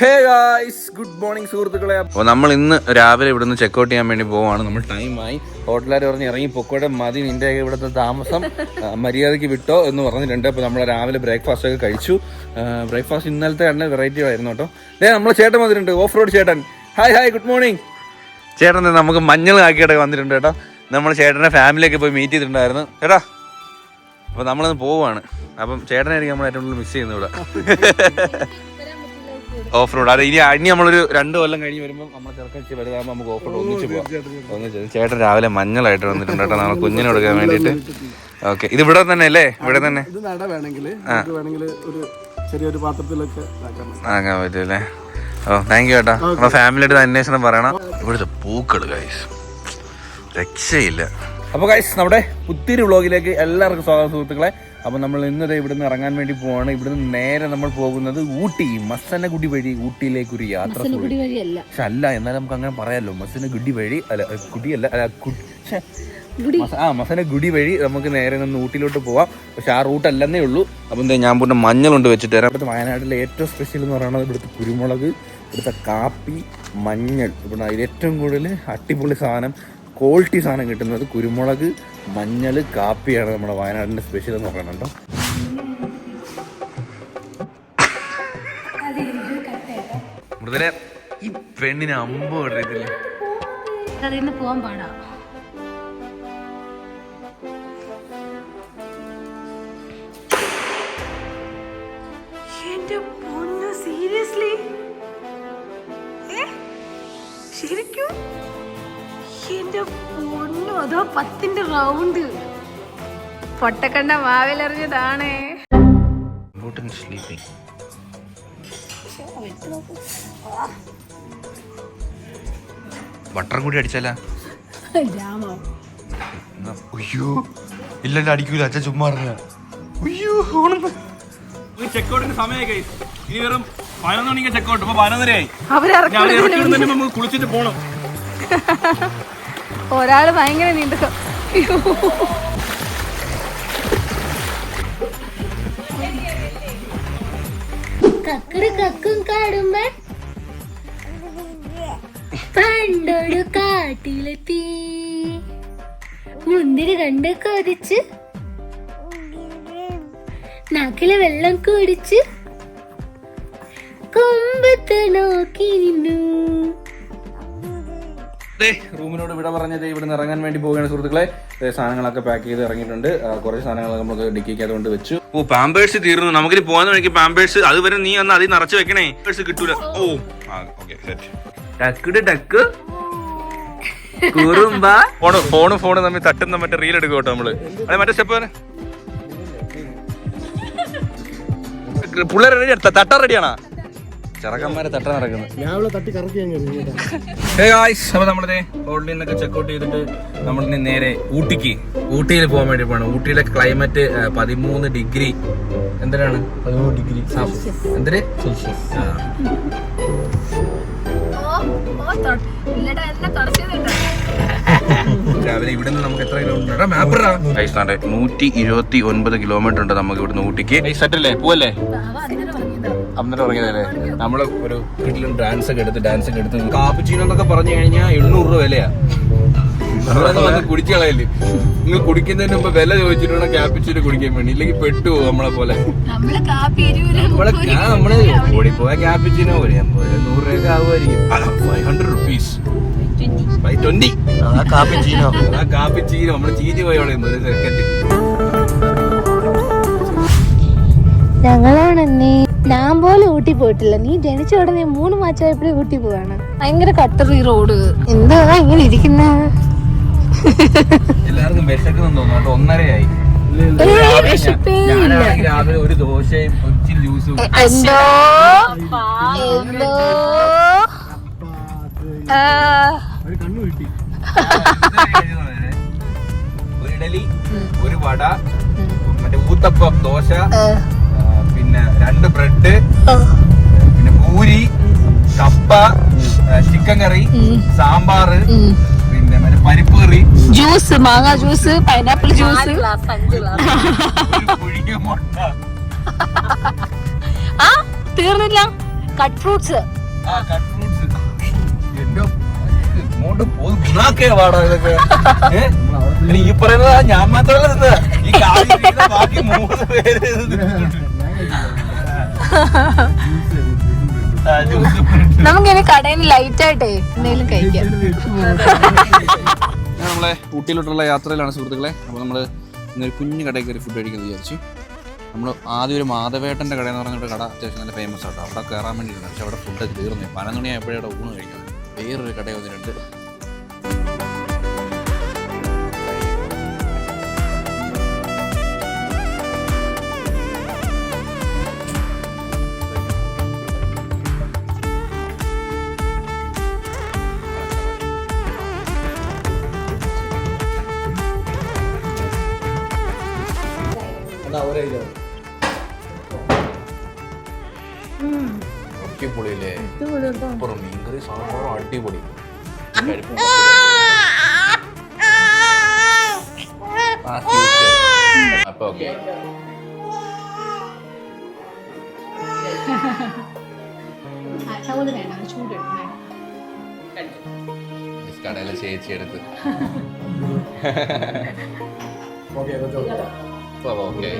Hey guys, good morning സുഹൃത്തുക്കളെ. അപ്പോൾ നമ്മൾ ഇന്ന് രാവിലെ ഇവിടുന്ന് ചെക്കൗട്ട് ചെയ്യാൻ വേണ്ടി പോവാണ്. നമ്മൾ ടൈമായി. ഹോട്ടലുകാർ പറഞ്ഞ് ഇറങ്ങി പൊക്കോടെ മതി, നിന്റെ ഇവിടുത്തെ താമസം മര്യാദയ്ക്ക് വിട്ടോ എന്ന് പറഞ്ഞിട്ടുണ്ട്. അപ്പോൾ നമ്മൾ രാവിലെ ബ്രേക്ക്ഫാസ്റ്റ് ഒക്കെ കഴിച്ചു. ബ്രേക്ക്ഫാസ്റ്റ് ഇന്നലത്തെ തന്നെ വെറൈറ്റി ആയിരുന്നു കേട്ടോ. നമ്മളെ ചേട്ടൻ വന്നിട്ടുണ്ട്, ഓഫ് റോഡ് ചേട്ടൻ. ഹായ് ഗുഡ് മോർണിംഗ് ചേട്ടൻ. നമുക്ക് മഞ്ഞൾ ആക്കിയിട്ടൊക്കെ വന്നിട്ടുണ്ട് കേട്ടോ. നമ്മൾ ചേട്ടൻ്റെ ഫാമിലിയൊക്കെ പോയി മീറ്റ് ചെയ്തിട്ടുണ്ടായിരുന്നു ചേട്ടാ. അപ്പോൾ നമ്മളൊന്ന് പോവുകയാണ്. അപ്പം ചേട്ടനായിരിക്കും നമ്മൾ ഏറ്റവും കൂടുതൽ മിസ് ചെയ്യുന്നത് ഇവിടെ. ഓഫ് റോഡ് അത് ഇനി നമ്മളൊരു 2 കൊല്ലം കഴിഞ്ഞ് വരുമ്പോൾ നമ്മൾ തിരക്കടിച്ച് വലുതാകുമ്പോൾ നമുക്ക് ഓഫ് റോഡ് ഒന്നിച്ച് പോകാം. ചേട്ടൻ രാവിലെ മഞ്ഞളായിട്ട് വന്നിട്ടുണ്ട് കേട്ടോ, നമ്മളെ കുഞ്ഞിനെ കൊടുക്കാൻ വേണ്ടിയിട്ട്. ഓക്കെ, ഇത് ഇവിടെ തന്നെ അല്ലേ? ഇവിടെ തന്നെ ആക്കാൻ പറ്റൂല്ലേ? ഓ താങ്ക് യു ചേട്ടാ. നമ്മുടെ ഫാമിലിയായിട്ട് അന്വേഷണം പറയണം. ഇവിടുത്തെ പൂക്കൾ ഗൈസ് രക്ഷയില്ല. അപ്പോൾ ഗൈസ്, നമ്മുടെ പുത്തിരി വ്ളോഗിലേക്ക് എല്ലാവർക്കും സ്വാഗതം സുഹൃത്തുക്കളെ. അപ്പോൾ നമ്മൾ ഇന്നത്തെ ഇവിടുന്ന് ഇറങ്ങാൻ വേണ്ടി പോവാണ്. ഇവിടുന്ന് നേരെ നമ്മൾ പോകുന്നത് ഊട്ടി, മസനഗുഡി വഴി ഊട്ടിയിലേക്ക് ഒരു യാത്ര. പക്ഷെ അല്ല, എന്നാലും നമുക്ക് അങ്ങനെ പറയാമല്ലോ, മസനഗുഡി വഴി മസനഗുഡി വഴി നമുക്ക് നേരെ നിന്ന് ഊട്ടിയിലോട്ട് പോവാം. പക്ഷെ ആ റൂട്ട് അല്ലെന്നേ ഉള്ളൂ. അപ്പം എന്താ ഞാൻ പോയിട്ട് മഞ്ഞൾ കൊണ്ട് വെച്ചിട്ട് തരാം. ഇവിടുത്തെ വയനാട്ടിലെ ഏറ്റവും സ്പെഷ്യൽ എന്ന് പറയുന്നത് ഇവിടുത്തെ കുരുമുളക്, ഇവിടുത്തെ കാപ്പി, മഞ്ഞൾ. ഇവിടെ ഏറ്റവും കൂടുതൽ അടിപൊളി സാധനം, ക്വാളിറ്റി സാധനം കിട്ടുന്നത് കുരുമുളക്, മഞ്ഞൾ, കാപ്പിയാണ് നമ്മുടെ വയനാടിൻ്റെ സ്പെഷ്യൽ എന്ന് പറയുന്നുണ്ടോ. മൃദുലെ, ഈ പെണ്ണിന് അമ്പോ ഇടത്തില്ല. പോവാൻ പാടാ. സീരിയസ്ലി ശരിക്കും എന്റെ പൊന്നു, അതോ 10ന്റെ റൗണ്ട് പൊട്ടക്കണ്ട മാവിലെറിഞ്ഞതാണേ. ബട്ടർ കൂടി അടിച്ചല്ല? അയ്യോ ഇല്ലല്ലോ, അടിക്കൂല, അച്ഛൻ ചുമ്മാ ചെക്കൗട്ടിന് സമയമായി. ഇനി വെറും 11 മണിക്ക് ചെക്കൗട്ട്. ഇപ്പൊ 11:30 നമുക്ക് കുളിച്ചിട്ട് പോണം. ഒരാള് ഭയങ്കര നീണ്ട കക്കും കാടുമ്പോ പണ്ടൊരു കാട്ടിലെത്തി, മുന്തിരി കണ്ട് കൊതിച്ച് നാക്കിലെ വെള്ളം കുടിച്ച് കൊമ്പത്ത് നോക്കി നിന്നു. റൂമിനോട് വിട പറഞ്ഞത് ഇവിടുന്ന് ഇറങ്ങാൻ വേണ്ടി പോവുകയാണ് സുഹൃത്തുക്കളെ. സാധനങ്ങളൊക്കെ പാക്ക് ചെയ്ത് ഇറങ്ങിയിട്ടുണ്ട്. കുറച്ച് സാധനങ്ങളൊക്കെ നമുക്ക് ഡിക്കിക്ക് അതുകൊണ്ട് വെച്ചു. ഓ, പാമ്പേഴ്സ് തീർന്നു. നമുക്കിനി പോകുന്ന വഴിക്ക് പാമ്പേഴ്സ്, അതുവരെ നീ വന്ന് അതിൽ നിറച്ച് വെക്കണേ. പാമ്പേഴ്സ് കിട്ടൂല. ഓ ഓക്കെ സെറ്റ്. ടക്ക് കുറുമ്പ ഫോണ് തമ്മിൽ തട്ടുന്ന മറ്റേ റീൽ എടുക്കും കേട്ടോ നമ്മള്. അതെ, മറ്റേ സ്റ്റെപ്പ് പിള്ളേർ റെഡി, തട്ടാൻ റെഡിയാണോ? ചെറുക്കന്മാരെ തട്ടാൻ നടക്കുന്നത്. അപ്പൊ നമ്മളിതേ ഹോട്ടലിൽ നിന്നൊക്കെ ചെക്കൗട്ട് ചെയ്തിട്ട് നമ്മളിനി നേരെ ഊട്ടിയിൽ പോകാൻ വേണ്ടി പോകണം. ഊട്ടിയിലെ ക്ലൈമറ്റ് 13 ഡിഗ്രി എന്തിനാണ് 13 ഡിഗ്രി എന്തിന് രാവിലെ ഇവിടുന്ന് നമുക്ക് എത്ര കിലോമീറ്റർ? 129 കിലോമീറ്റർ ഉണ്ട് നമുക്ക് ഇവിടുന്ന് ഊട്ടിക്ക്. സെറ്റല്ലേ, പോവല്ലേ? അന്നേരം ഇറങ്ങിയതല്ലേ. നമ്മള് ഒരു വീട്ടിലും ഡാൻസ് ഒക്കെ എടുത്ത് കാപ്പിച്ചീനോ എന്നൊക്കെ പറഞ്ഞു കഴിഞ്ഞാൽ 800 രൂപ വിലയാ. നമ്മളൊക്കെ വന്ന് കുടിച്ചു കളയല്ലേ. നിങ്ങൾ കുടിക്കുന്നതിന് മുമ്പ് വില ചോദിച്ചിട്ട് കാപ്പിച്ചീനോ കുടിക്കാൻ വേണ്ടി, ഇല്ലെങ്കിൽ പെട്ടുപോകും നമ്മളെ പോലെ. നമ്മള് ഓടിപ്പോയ കാപ്പിച്ചീനോ 100 രൂപയൊക്കെ ആവുമായിരിക്കും. 500 rupees 520. കാപ്പിച്ചീനോ നമ്മള് ചീഞ്ഞു പോയോളെ ഒരു സെക്കൻഡ്. ഞങ്ങളാണെന്നേ, ഞാൻ പോലും ഊട്ടി പോയിട്ടില്ല. നീ ജനിച്ച ഉടനെ 3 മാസമായപ്പോഴേ ഊട്ടി പോവാണ്. ഭയങ്കര കട്ടറി റോഡ്. എന്താ ഇങ്ങനെ ഇരിക്കുന്ന? എല്ലാവർക്കും വിശക്കുന്നെന്ന് തോന്നുന്നു. 1:30 രാവിലെ ഒരു ദോശയും ഇച്ചിരി ജ്യൂസും. ഒരു ഇഡലി, ഒരു വട, മറ്റേ ഊത്തപ്പം, ദോശ, പിന്നെ 2 ബ്രെഡ്, പിന്നെ പൂരി, കപ്പ, ചിക്കൻ കറി, സാമ്പാർ, പിന്നെ മറ്റേ പരിപ്പ് കറി, ജ്യൂസ്, മാങ്ങ ജ്യൂസ്, പൈനാപ്പിൾ ജ്യൂസ്, പുഴുങ്ങിയ മുട്ട. തീർന്നില്ല. Cut fruits. ഈ പറയുന്നത് ഞാൻ മാത്രമല്ല, ഈ ബാക്കി 3 പേര് നമുക്കിനി കടയിൽ ലൈറ്റ് ആയിട്ടേ എന്തെങ്കിലും കഴിക്കാം. നമ്മളെ ഊട്ടിയിലോട്ടുള്ള യാത്രയിലാണ് സുഹൃത്തുക്കളെ. അപ്പോൾ നമ്മൾ ഇന്നൊരു കുഞ്ഞു കടയിൽ കയറി ഫുഡ് കഴിക്കുന്നത് വിചാരിച്ചു. നമ്മൾ ആദ്യം ഒരു മാധവേട്ടൻ്റെ കട എന്ന് പറഞ്ഞൊരു കട അത്യാവശ്യം നല്ല ഫേമസ് ആട്ടോ. അവിടെ കയറാൻ വേണ്ടിയിട്ടുണ്ട്. പക്ഷെ അവിടെ ഫുഡ് തീർന്നു. 11 മണിയായപ്പോഴേ അവിടെ ഊണ് കഴിക്കുന്നത്. വേറൊരു കട വന്നിട്ടുണ്ട്. അടിപൊളിയല്ലേ? മീൻകറി സാമ്പാറും അടിപൊളി. അപ്പൊ ഓക്കെ, കടയിലെ ചേച്ചി എടുത്ത് ഓക്കെ.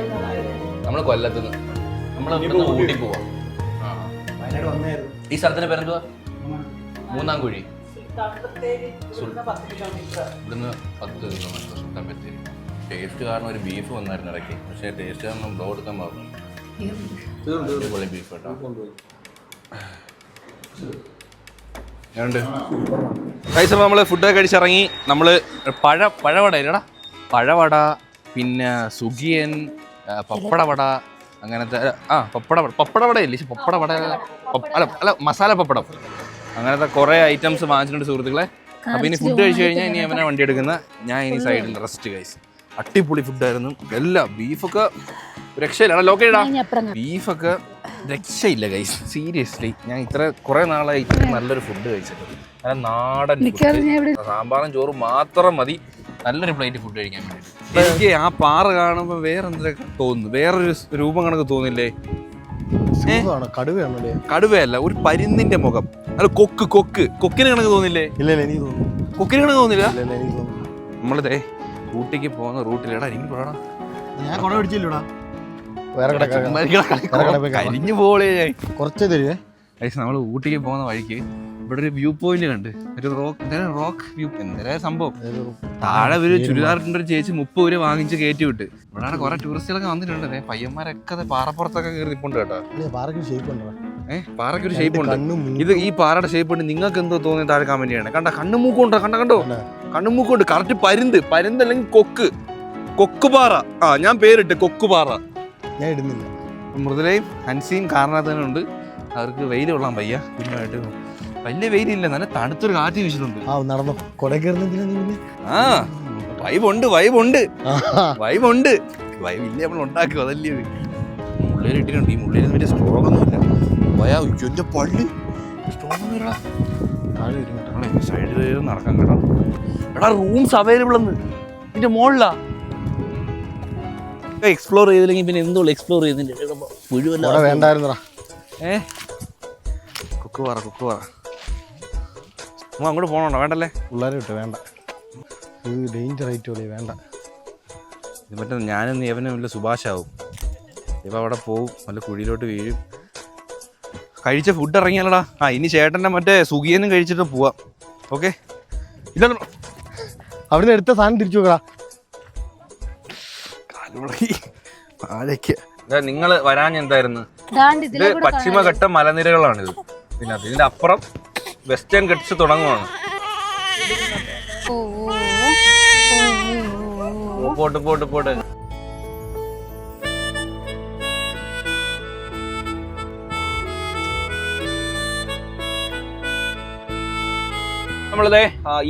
നമ്മള് കൊല്ലത്തുനിന്ന് ഊട്ടി പോവാം. ഈ സ്ഥലത്തിന്റെ പേരെന്തുവാ? മൂന്നാംകുഴി. ഇവിടുന്ന് 10 കിലോമീറ്റർ സുൽത്താൻ ബത്തേരി. ടേസ്റ്റ് കാരണം ഒരു ബീഫ് വന്നായിരുന്നു ഇടയ്ക്ക്. പക്ഷേ ടേസ്റ്റ് കാരണം ബ്ലോ എടുക്കാൻ പറഞ്ഞു. അടിപൊളി ബീഫ് കേട്ടോ. കഴിച്ച നമ്മൾ ഫുഡൊക്കെ കഴിച്ചിറങ്ങി. നമ്മൾ പഴവട ഇല്ലടാ, പഴവട, പിന്നെ സുഖിയൻ, പപ്പടവട, അങ്ങനത്തെ പപ്പടവട ഇല്ലേ, പപ്പടവട അല്ല മസാല പപ്പടം, അങ്ങനത്തെ കുറേ ഐറ്റംസ് വാങ്ങിച്ചിട്ടുണ്ട് സുഹൃത്തുക്കളെ. അപ്പോൾ ഇനി ഫുഡ് കഴിച്ചു കഴിഞ്ഞാൽ ഇനി അവനെ വണ്ടി എടുക്കുന്ന ഞാൻ ഇനി സൈഡിൽ റെസ്റ്റ് കഴിച്ചു. അടിപൊളി ഫുഡായിരുന്നു. എല്ലാം ബീഫൊക്കെ രക്ഷയില്ല. ലോക്കേടാ, ബീഫൊക്കെ രക്ഷയില്ല ഗൈസ്. സീരിയസ്ലി ഞാൻ ഇത്ര കുറേ നാളായി നല്ലൊരു ഫുഡ് കഴിച്ചിട്ട്. നല്ല നാടൻ സാമ്പാറും ചോറും മാത്രം മതി നല്ലൊരു പ്ലേറ്റ് ഫുഡ് കഴിക്കാൻ വേണ്ടി. എനിക്ക് ആ പാറ കാണുമ്പോൾ വേറെ എന്തൊക്കെ തോന്നുന്നു, വേറൊരു രൂപം കണക്ക് തോന്നില്ലേ? കടുവയല്ല, ഒരു പരുന്തിന്റെ മുഖം. അല്ല കൊക്കിന് കണക്ക് തോന്നില്ലേ? കൊക്കിന് കണക്ക് തോന്നില്ല. നമ്മളിതേ ഊട്ടിക്ക് പോകുന്ന റൂട്ടിലടാ എനിക്ക് പോടാ, കരിഞ്ഞു പോളേ. കുറച്ച് തരുവേ. നമ്മൾ ഊട്ടിക്ക് പോകുന്ന വഴിക്ക് ഇവിടെ ഒരു വ്യൂ പോയിന്റ് കണ്ട്, ഒരു റോക്ക് വ്യൂ, എന്തായാലും സംഭവം. താഴെ ഒരു ചുരിദാറിന്റെ ഒരു ചേച്ചി 30 രൂപ വാങ്ങിച്ച് കയറ്റി വിട്ട്. ഇവിടെ കുറെ ടൂറിസ്റ്റുകളൊക്കെ വന്നിട്ടുണ്ട്. പയ്യന്മാരൊക്കെ പാറപ്പുറത്തൊക്കെ കയറി നിൽപ്പുണ്ട് കേട്ടോ. പാറയ്ക്കൊരു ഷേപ്പ് ഉണ്ട്. ഇത് ഈ പാറയുടെ ഷേപ്പ് ഉണ്ട്. നിങ്ങൾക്ക് എന്തോ തോന്നി താഴെ കമന്റ് ചെയ്യണം. കണ്ണുമൂക്കുണ്ടോ? കണ്ടോ കണ്ണുമൂക്കുണ്ട്. കറക്റ്റ് പരുന്ത് അല്ലെങ്കിൽ കൊക്കുപാറ. ഞാൻ പേരിട്ട് കൊക്കുപാറ. ഞാൻ ഇടുന്നില്ല. മൃദുലയും ഹൻസിയും കാരണത്തുണ്ട്. അവർക്ക് വെയിൽ കൊള്ളാൻ വയ്യ. കുഞ്ഞുമായിട്ട് വലിയ വെയിലില്ല, നല്ല തണുത്തൊരു കാറ്റ് വീശുന്നുണ്ട്. വൈബുണ്ട് വൈബില്ലേ നമ്മൾ ഉണ്ടാക്കും. അതല്ലേ മുള്ളേര് ഇട്ടിട്ടുണ്ട്. ഈ മുള്ളേര് വലിയ സ്ട്രോങ് ഒന്നുമില്ല. എന്റെ പള്ളി സ്ട്രോങ് സൈഡിൽ നടക്കാൻ കേട്ടോ. എടാ റൂംസ് അവൈലബിൾ എന്ന് ഇതിന്റെ മുകളിലാ. എക്സ്പ്ലോർ ചെയ്തില്ലെങ്കിൽ പിന്നെ എന്തുള്ളൂ എക്സ്പ്ലോർ ചെയ്തില്ല. മുഴുവൻ വേണ്ടായിരുന്നടാ. കുക്കുപാറ അങ്ങോട്ട് പോകണോ? വേണ്ടല്ലേ? പിള്ളേരെ വിട്ട് വേണ്ട, ഡേഞ്ചർ ആയിട്ട് വേണ്ട. ഇത് മറ്റേ ഞാനും യവനും വല്ല സുഭാഷാവും. ഇപ്പം അവിടെ പോവും, വല്ല കുഴിയിലോട്ട് വീഴും. കഴിച്ച ഫുഡ് ഇറങ്ങിയാലടാ. ഇനി ചേട്ടൻ്റെ മറ്റേ സുഖിയനും കഴിച്ചിട്ട് പോവാം. ഓക്കെ, ഇല്ല അവിടുന്ന് എടുത്ത സാധനം തിരിച്ചു നോക്കടാ. നിങ്ങൾ വരാൻ എന്തായിരുന്നു? ഇത് പശ്ചിമഘട്ട മലനിരകളാണിത്. പിന്നെ ഇതിന്റെ അപ്പുറം വെസ്റ്റേൺ ഗട്ട്സ് തുടങ്ങുവാണ്. പോട്ട് നമ്മളിതേ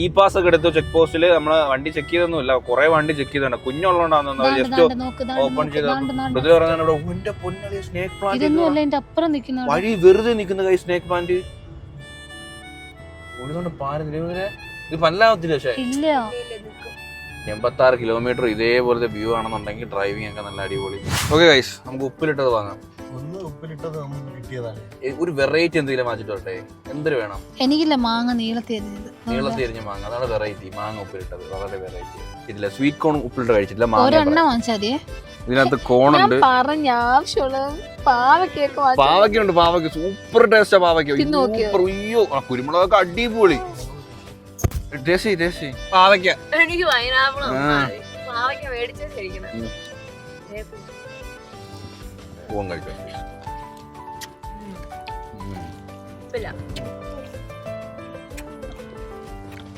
ഇ പാസ് ഒക്കെ എടുത്തു. ചെക്ക് പോസ്റ്റില് നമ്മള് വണ്ടി ചെക്ക് ചെയ്തൊന്നുമില്ല, കുറെ വണ്ടി ചെക്ക് ചെയ്തിട്ടുണ്ട്. കുഞ്ഞുള്ളതുകൊണ്ടാന്ന് ജസ്റ്റ് ഓപ്പൺ ചെയ്ത് സ്നേക് പ്ലാന്റ് വഴി വെറുതെ നിൽക്കുന്ന കൈ. സ്നേക് പ്ലാന്റ് ഇത് പല്ലാവത്തില്ല. പക്ഷേ 86 കിലോമീറ്റർ ഇതേപോലത്തെ വ്യൂ ആണെന്നുണ്ടെങ്കിൽ ഡ്രൈവിംഗ് ഒക്കെ നല്ല അടിപൊളി. ഓക്കെ ഗൈസ്, നമുക്ക് ഉപ്പിലിട്ടത് വാങ്ങാം. ഒരു വെറൈറ്റി എന്തെങ്കിലും വാങ്ങിച്ചിട്ട് വരട്ടെ. എന്തൊരു വേണം? എനിക്കില്ല മാങ്ങ നീളത്തി അരിഞ്ഞത്. നീളത്തി എരിഞ്ഞ മാങ്ങ, അതാണ് വെറൈറ്റി. മാങ്ങ ഉപ്പിലിട്ടത് വളരെ വെറൈറ്റി. ഇതില്ല സ്വീറ്റ് കോൺ ഉപ്പിലിട്ട് കഴിച്ചിട്ടില്ല. ഒരെണ്ണം വാങ്ങിച്ചാൽ ഇതിനകത്ത് കോണുണ്ട്. പറഞ്ഞ ആവശ്യമുള്ള പാവയ്ക്കുണ്ട്. പാവയ്ക്ക് സൂപ്പർ ടേസ്റ്റാ. പാവയ്ക്ക് അയ്യോ, കുരുമുളകൊക്കെ അടിപൊളി. പാവയ്ക്ക എനിക്ക് പാവയ്ക്ക മേടിച്ചേ കഴിക്കണം.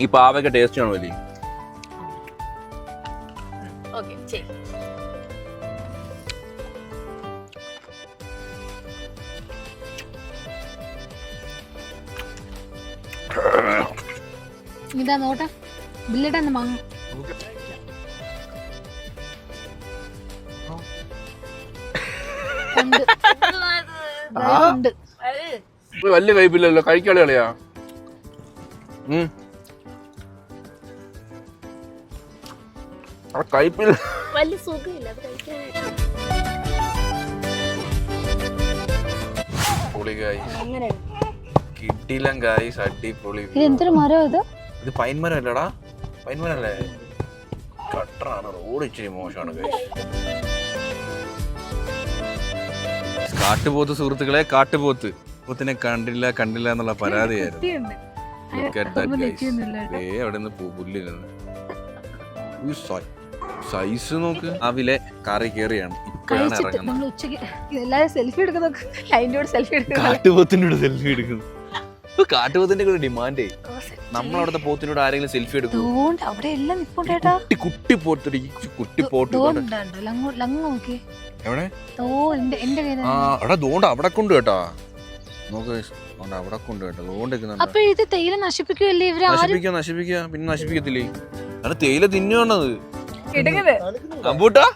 ഈ പാവയ്ക്ക ടേസ്റ്റ് ആണോ വലിയ? ഇതാ നോട്ടെ, ബില്ലിട്ടാന്ന് വാങ്ങും. വലിയ കയ്പില്ലല്ലോ, കഴിക്കാളി കളിയാ. കയ്പില്ല, വലിയ സുഖമില്ല കിട്ടിയില്ല ഗായ്സ്, അടിപൊളി. എന്തൊരു മരം ഇത്? ഇത് പൈൻമരം അല്ലടാ, പൈൻമരം അല്ലേ, കട്ടറാണ്. റോഡ് ഇച്ചിരി മോശമാണ് ഗായ്സ്. കാട്ടുപോത്ത് സുഹൃത്തുക്കളെ, കാട്ടുപോത്ത്. പോത്തിനെ കണ്ടില്ല എന്നുള്ള പരാതിയായിരുന്നു. അവിടെ നിന്ന് പുല്ലിരുന്ന് സൈസ് നോക്ക്. രാവിലെ കാറി കയറിയാണ്, ഇപ്പോഴാണ് ഇറങ്ങുന്നത്. കാട്ടുപോത്തിന്റെ സെൽഫി എടുക്കുന്നു. കാട്ടുപോത്തിന്റെ കൂടെ ഡിമാൻഡേ. നമ്മളവിടുത്തെ പോത്തിനോട് ആരെങ്കിലും സെൽഫി എടുക്കും? കുട്ടി പോത്ത്, കുട്ടി പോട്ട് എവിടെ? എടാ ദോണ്ട അവിടെ കൊണ്ട് കേട്ടാ, നോക്ക് അവിടെ കൊണ്ട് കേട്ടോ. നശിപ്പിക്കുക പിന്നെ നശിപ്പിക്കത്തില്ലേ? അത് തേയില തിന്നുവാണത്. അമ്പൂട്ടാ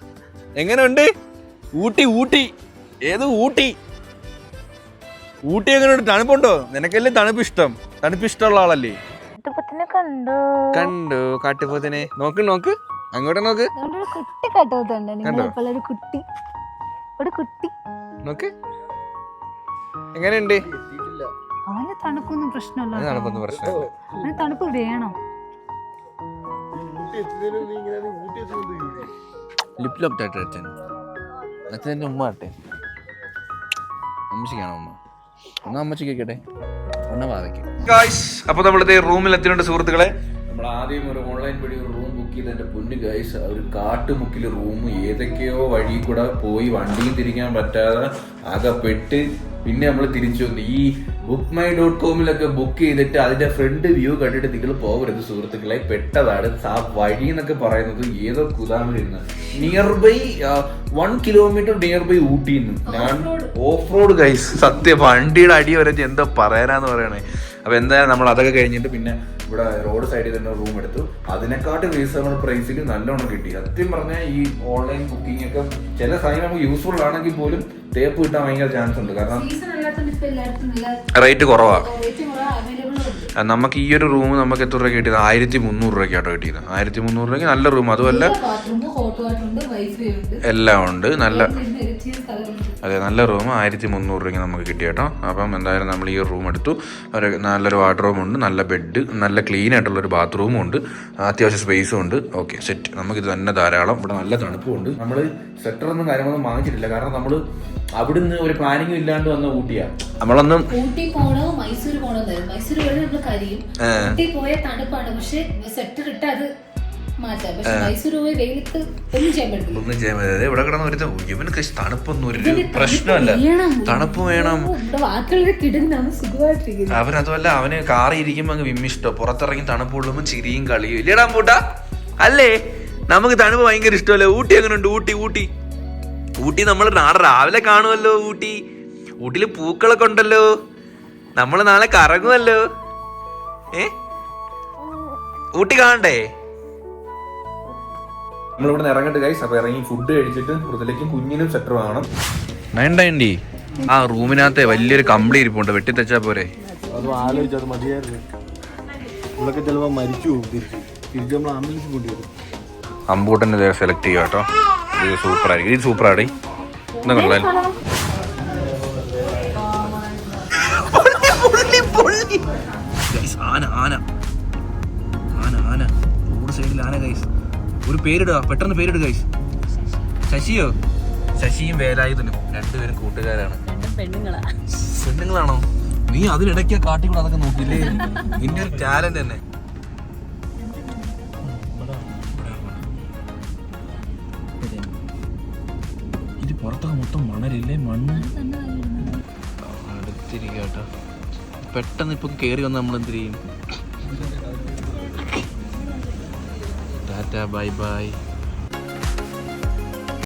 എങ്ങനെയുണ്ട്? ഊട്ടി ഏത് ഊട്ടി? ഊട്ടി എങ്ങനെയുണ്ട്? തണുപ്പുണ്ടോ? നിനക്കല്ലേ തണുപ്പ് ഇഷ്ടം? തണുപ്പ് ഇഷ്ടമുള്ള ആളല്ലേ? കണ്ടു കാട്ടുപോത്തിനെ. നോക്ക് അങ്ങോട്ട് നോക്ക്. നോക്ക് എങ്ങനെയുണ്ട്? അവന് തണുപ്പൊന്നും പ്രശ്നമില്ല. തണുപ്പ് വേണം. ലിപ് ലോക്ക് അച്ഛൻ അച്ഛൻ്റെ ഉമ്മ ആട്ടെ. അമ്മച്ചിക്കാണോ ഉമ്മ? എന്നാ അമ്മച്ചിക്ക് കേട്ടെ, ഒന്ന വാദിക്കും. അപ്പൊ നമ്മളിത് റൂമിൽ എത്തിയിട്ടുണ്ട് സുഹൃത്തുക്കളെ. നമ്മൾ ആദ്യം ഒരു ഓൺലൈൻ വഴി ഒരു റൂം ബുക്ക് ചെയ്ത്, എൻ്റെ പൊന്നു ഗൈസ്, ഒരു കാട്ടുമുക്കിൽ റൂം, ഏതൊക്കെയോ വഴി കൂടെ പോയി വണ്ടിയും തിരിക്കാൻ പറ്റാതെ ആകെപ്പെട്ട് പിന്നെ നമ്മൾ തിരിച്ചു വന്നു. ഈ bookmy.com ബുക്ക് ചെയ്തിട്ട് അതിന്റെ ഫ്രണ്ട് വ്യൂ കണ്ടിട്ട് നിങ്ങൾ പോകരുത് സുഹൃത്തുക്കളെ, പെട്ടതാണ്. ആ വഴി എന്നൊക്കെ പറയുന്നത് ഏതോ കുതാമിലിരുന്ന് nearby 1 kilometre nearby ഊട്ടിന്ന്. ഞാൻ ഓഫ് റോഡ് ഗൈസ്, സത്യം വണ്ടിയുടെ അടി വരെ എന്തോ പറയാനാന്ന് പറയണേ. അപ്പൊ എന്തായാലും നമ്മൾ അതൊക്കെ കഴിഞ്ഞിട്ട് പിന്നെ ഇവിടെ റോഡ് സൈഡിൽ തന്നെ റൂം എടുത്തു. അതിനെക്കാട്ടും റീസണബിൾ പ്രൈസിൽ നല്ലോണം കിട്ടി. സത്യം പറഞ്ഞാൽ ഈ ഓൺലൈൻ ബുക്കിംഗ് ഒക്കെ ചില സമയം നമുക്ക് യൂസ്ഫുൾ ആണെങ്കിൽ പോലും തേപ്പ് കിട്ടാൻ ഭയങ്കര ചാൻസ് ഉണ്ട്. കാരണം റേറ്റ് കുറവാണ്. നമുക്ക് ഈ ഒരു റൂം നമുക്ക് എത്ര രൂപ കിട്ടിയത്? 1300 രൂപയ്ക്കാട്ടോ കിട്ടിയത്. 1300 രൂപയ്ക്ക് നല്ല റൂം. അതുമല്ല എല്ലാം ഉണ്ട്. നല്ല റൂം 1300 രൂപയ്ക്ക് നമുക്ക് കിട്ടി കേട്ടോ. അപ്പം എന്തായാലും നമ്മൾ ഈ റൂം എടുത്തു. നല്ലൊരു വാർഡ്രോബ് ഉണ്ട്, നല്ല ബെഡ്, നല്ല ക്ലീൻ ആയിട്ടുള്ളൊരു ബാത്റൂമും ഉണ്ട്, അത്യാവശ്യം സ്പേസും ഉണ്ട്. Okay set. നമുക്കിത് തന്നെ ധാരാളം. ഇവിടെ നല്ല തണുപ്പുണ്ട്. നമ്മൾ സ്വെറ്ററൊന്നും കാര്യങ്ങളൊന്നും വാങ്ങിച്ചിട്ടില്ല, കാരണം നമ്മൾ അവിടുന്ന് ഒരു പ്ലാനിങ്ങും ഇല്ലാണ്ട് വന്ന ഊട്ടിയാ. നമ്മളൊന്നും ഊട്ടി പോണോ മൈസൂർ പോണോ? മൈസൂർ നമ്മൾ കരിയും. ഊട്ടി പോയ തണുപ്പാണ്, പക്ഷെ സ്വെറ്റർ ഇട്ട് അത് മാറ്റാം. പക്ഷെ മൈസൂർ പോയി വെയിലത്ത് ഒന്നും ചെയ്യാൻ പറ്റില്ല. ഇവിടെ കിടന്ന് വരുന്ന ഇവനൊക്കെ തണുപ്പൊന്നും ഒരു പ്രശ്നമല്ല. തണുപ്പ് വേണം. അവനതുമല്ല, അവന് കാറി ഇരിക്കുമ്പോ അങ്ങ് വിമ്മിഷ്ടോ. പുറത്തിറങ്ങി തണുപ്പ് കൊള്ളുമ്പോ ചിരിയും കളിയും ഇല്ലടാ പൂട്ടാ അല്ലേ? നമുക്ക് തണുപ്പ് ഭയങ്കര ഇഷ്ടമല്ലേ? ഊട്ടി എങ്ങനെയുണ്ട്? ഊട്ടി നമ്മൾ നാളെ രാവിലെ കാണുമല്ലോ. ഊട്ടിയിൽ പൂക്കളൊക്കെ ഉണ്ടല്ലോ. നമ്മൾ നാളെ കറങ്ങുമല്ലോ. ഊട്ടി കാണണ്ടേ? നമ്മളിവിടെ ഇറങ്ങട്ടെ ഗൈസ്. അപ്പൊ ഇറങ്ങി ഫുഡ് കഴിച്ചിട്ട് മൃദുലയ്ക്കും കുഞ്ഞിനും സെറ്റർ വാങ്ങണം. 990 ആ റൂമിനകത്തെ വലിയൊരു കമ്പിളി ഇരിപ്പുണ്ട്, വെട്ടിത്തെച്ചാ പോരെ? അമ്പൂട്ടൻ്റെ സെലക്ട് ചെയ്യുക കേട്ടോ. ഇത് സൂപ്പറായിരിക്കും. ഇത് സൂപ്പറാടി. എന്താ പേരിടുക, പെട്ടെന്ന് പേരിടുക ഗൈസ്. ശശിയോ? ശശിയും വേലായുധനും രണ്ടുപേരും കൂട്ടുകാരാണ്. പെണ്ണുങ്ങളാണോ? നീ അതിനിടയ്ക്ക് കാട്ടിക്കൂടെ അതൊക്കെ നോക്കില്ലേ? നിന്റെ ഒരു ടാലന്റ് തന്നെ. ഇത് പുറത്തൊക്കെ മൊത്തം മണലില്ലേ, മണ്ണ് അടുത്തിരിക്കുക കേട്ടോ. പെട്ടെന്ന് ഇപ്പൊ കേറി വന്ന് നമ്മൾ എന്ത് ചെയ്യും? Tata bye bye.